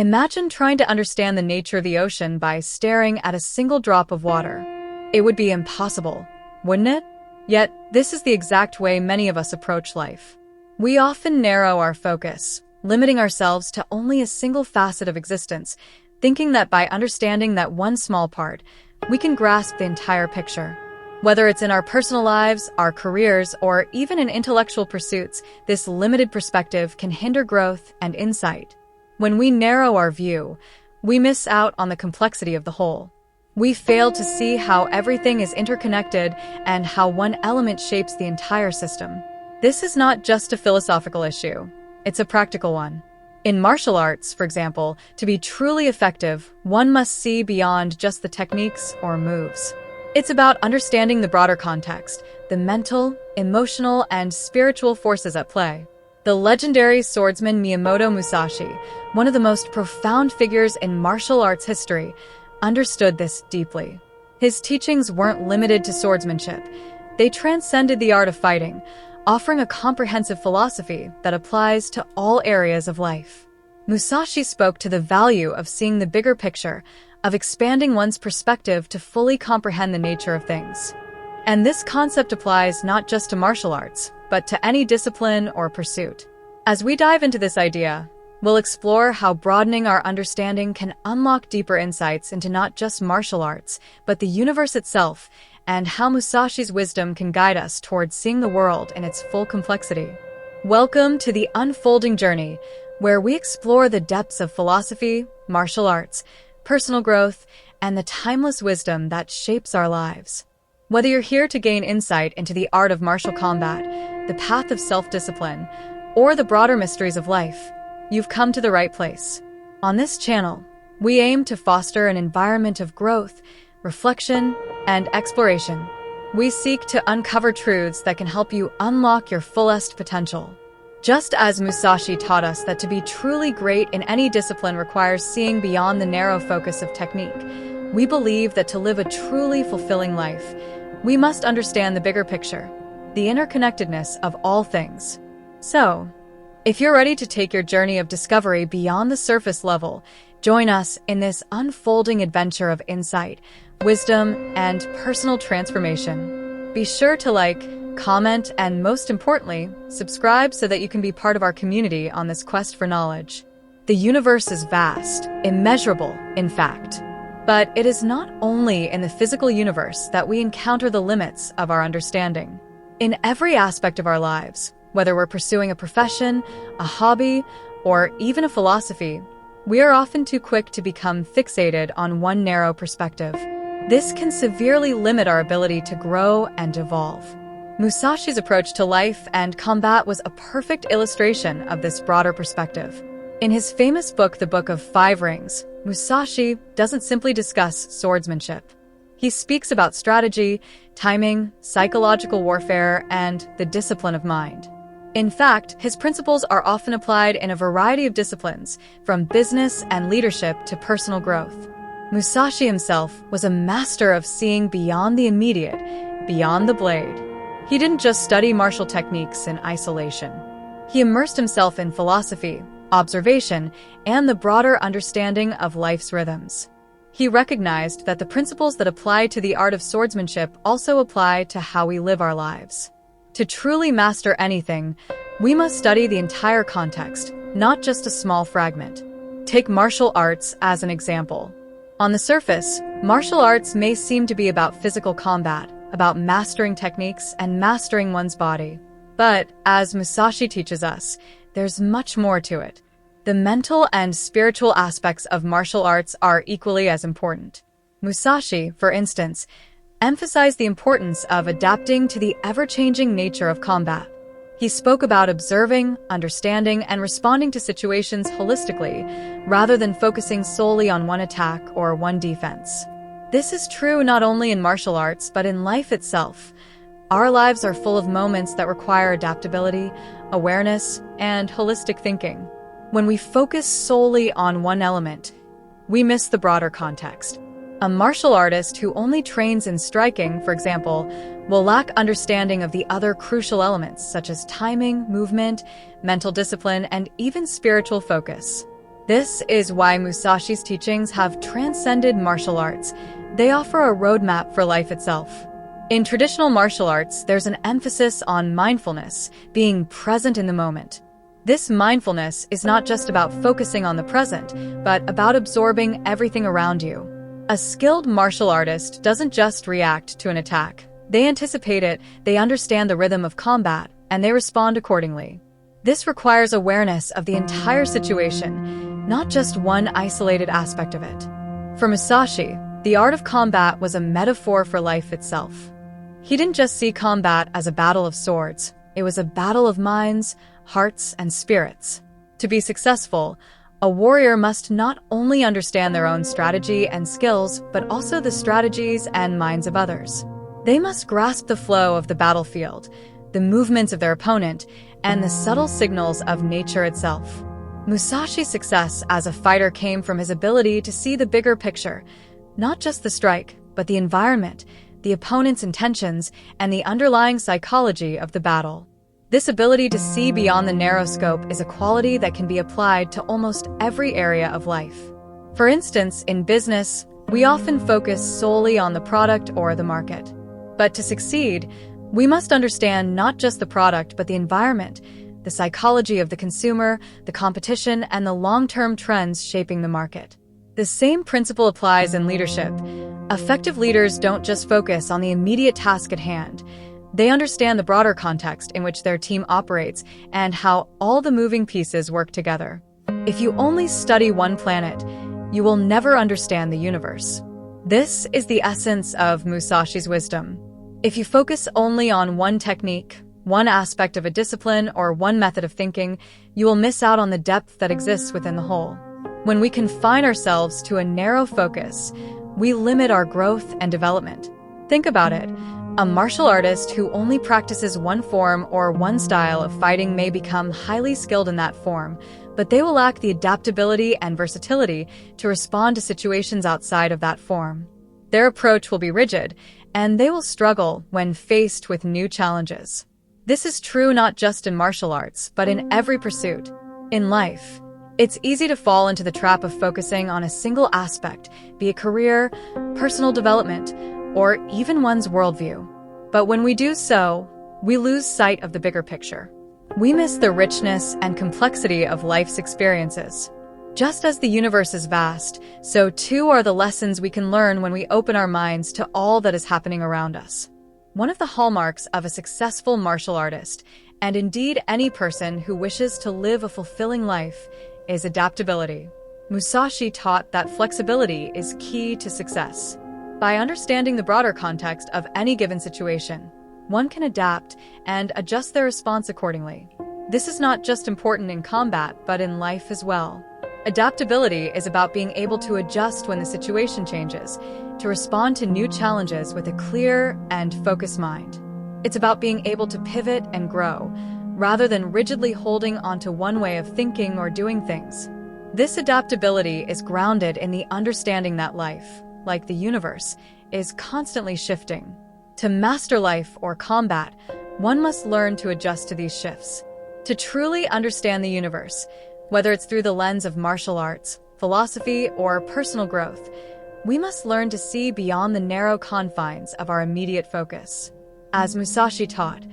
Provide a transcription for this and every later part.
Imagine trying to understand the nature of the ocean by staring at a single drop of water. It would be impossible, wouldn't it? Yet, this is the exact way many of us approach life. We often narrow our focus, limiting ourselves to only a single facet of existence, thinking that by understanding that one small part, we can grasp the entire picture. Whether it's in our personal lives, our careers, or even in intellectual pursuits, this limited perspective can hinder growth and insight. When we narrow our view, we miss out on the complexity of the whole. We fail to see how everything is interconnected and how one element shapes the entire system. This is not just a philosophical issue, it's a practical one. In martial arts, for example, to be truly effective, one must see beyond just the techniques or moves. It's about understanding the broader context, the mental, emotional, and spiritual forces at play. The legendary swordsman Miyamoto Musashi, one of the most profound figures in martial arts history, understood this deeply. His teachings weren't limited to swordsmanship. They transcended the art of fighting, offering a comprehensive philosophy that applies to all areas of life. Musashi spoke to the value of seeing the bigger picture, of expanding one's perspective to fully comprehend the nature of things. And this concept applies not just to martial arts, but to any discipline or pursuit. As we dive into this idea, we'll explore how broadening our understanding can unlock deeper insights into not just martial arts, but the universe itself, and how Musashi's wisdom can guide us towards seeing the world in its full complexity. Welcome to the unfolding journey, where we explore the depths of philosophy, martial arts, personal growth, and the timeless wisdom that shapes our lives. Whether you're here to gain insight into the art of martial combat, the path of self-discipline, or the broader mysteries of life, you've come to the right place. On this channel, we aim to foster an environment of growth, reflection, and exploration. We seek to uncover truths that can help you unlock your fullest potential. Just as Musashi taught us that to be truly great in any discipline requires seeing beyond the narrow focus of technique, we believe that to live a truly fulfilling life, we must understand the bigger picture, the interconnectedness of all things. So, if you're ready to take your journey of discovery beyond the surface level, join us in this unfolding adventure of insight, wisdom, and personal transformation. Be sure to like, comment, and most importantly, subscribe so that you can be part of our community on this quest for knowledge. The universe is vast, immeasurable, in fact. But it is not only in the physical universe that we encounter the limits of our understanding. In every aspect of our lives, whether we're pursuing a profession, a hobby, or even a philosophy, we are often too quick to become fixated on one narrow perspective. This can severely limit our ability to grow and evolve. Musashi's approach to life and combat was a perfect illustration of this broader perspective. In his famous book, The Book of Five Rings, Musashi doesn't simply discuss swordsmanship. He speaks about strategy, timing, psychological warfare, and the discipline of mind. In fact, his principles are often applied in a variety of disciplines, from business and leadership to personal growth. Musashi himself was a master of seeing beyond the immediate, beyond the blade. He didn't just study martial techniques in isolation. He immersed himself in philosophy, observation, and the broader understanding of life's rhythms. He recognized that the principles that apply to the art of swordsmanship also apply to how we live our lives. To truly master anything, we must study the entire context, not just a small fragment. Take martial arts as an example. On the surface, martial arts may seem to be about physical combat, about mastering techniques and mastering one's body. But, as Musashi teaches us, there's much more to it. The mental and spiritual aspects of martial arts are equally as important. Musashi, for instance, emphasized the importance of adapting to the ever-changing nature of combat. He spoke about observing, understanding, and responding to situations holistically, rather than focusing solely on one attack or one defense. This is true not only in martial arts, but in life itself. Our lives are full of moments that require adaptability, awareness, and holistic thinking. When we focus solely on one element, we miss the broader context. A martial artist who only trains in striking, for example, will lack understanding of the other crucial elements such as timing, movement, mental discipline, and even spiritual focus. This is why Musashi's teachings have transcended martial arts. They offer a roadmap for life itself. In traditional martial arts, there's an emphasis on mindfulness, being present in the moment. This mindfulness is not just about focusing on the present, but about absorbing everything around you. A skilled martial artist doesn't just react to an attack. They anticipate it, they understand the rhythm of combat, and they respond accordingly. This requires awareness of the entire situation, not just one isolated aspect of it. For Musashi, the art of combat was a metaphor for life itself. He didn't just see combat as a battle of swords. It was a battle of minds, hearts, and spirits. To be successful, a warrior must not only understand their own strategy and skills, but also the strategies and minds of others. They must grasp the flow of the battlefield, the movements of their opponent, and the subtle signals of nature itself. Musashi's success as a fighter came from his ability to see the bigger picture, not just the strike, but the environment, the opponent's intentions, and the underlying psychology of the battle. This ability to see beyond the narrow scope is a quality that can be applied to almost every area of life. For instance, in business, we often focus solely on the product or the market. But to succeed, we must understand not just the product, but the environment, the psychology of the consumer, the competition, and the long-term trends shaping the market. The same principle applies in leadership. Effective leaders don't just focus on the immediate task at hand. They understand the broader context in which their team operates and how all the moving pieces work together. If you only study one planet, you will never understand the universe. This is the essence of Musashi's wisdom. If you focus only on one technique, one aspect of a discipline, or one method of thinking, you will miss out on the depth that exists within the whole. When we confine ourselves to a narrow focus, we limit our growth and development. Think about it. A martial artist who only practices one form or one style of fighting may become highly skilled in that form, but they will lack the adaptability and versatility to respond to situations outside of that form. Their approach will be rigid, and they will struggle when faced with new challenges. This is true not just in martial arts, but in every pursuit. In life, it's easy to fall into the trap of focusing on a single aspect, be it career, personal development, or even one's worldview. But when we do so, we lose sight of the bigger picture. We miss the richness and complexity of life's experiences. Just as the universe is vast, so too are the lessons we can learn when we open our minds to all that is happening around us. One of the hallmarks of a successful martial artist, and indeed any person who wishes to live a fulfilling life, is adaptability. Musashi taught that flexibility is key to success. By understanding the broader context of any given situation, one can adapt and adjust their response accordingly. This is not just important in combat, but in life as well. Adaptability is about being able to adjust when the situation changes, to respond to new challenges with a clear and focused mind. It's about being able to pivot and grow, rather than rigidly holding onto one way of thinking or doing things. This adaptability is grounded in the understanding that life, like the universe, is constantly shifting. To master life or combat, one must learn to adjust to these shifts. To truly understand the universe, whether it's through the lens of martial arts, philosophy, or personal growth, we must learn to see beyond the narrow confines of our immediate focus. As Musashi taught,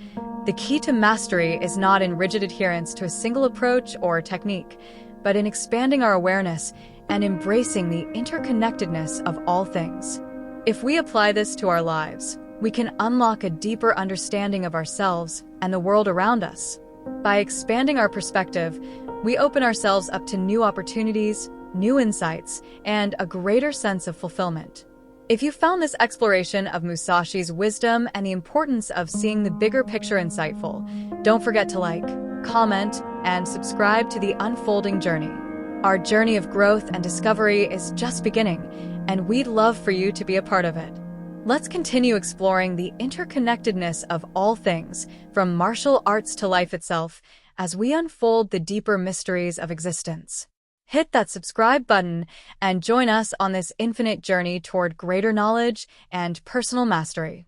the key to mastery is not in rigid adherence to a single approach or technique, but in expanding our awareness and embracing the interconnectedness of all things. If we apply this to our lives, we can unlock a deeper understanding of ourselves and the world around us. By expanding our perspective, we open ourselves up to new opportunities, new insights, and a greater sense of fulfillment. If you found this exploration of Musashi's wisdom and the importance of seeing the bigger picture insightful, don't forget to like, comment, and subscribe to The Unfolding Journey. Our journey of growth and discovery is just beginning, and we'd love for you to be a part of it. Let's continue exploring the interconnectedness of all things, from martial arts to life itself, as we unfold the deeper mysteries of existence. Hit that subscribe button and join us on this infinite journey toward greater knowledge and personal mastery.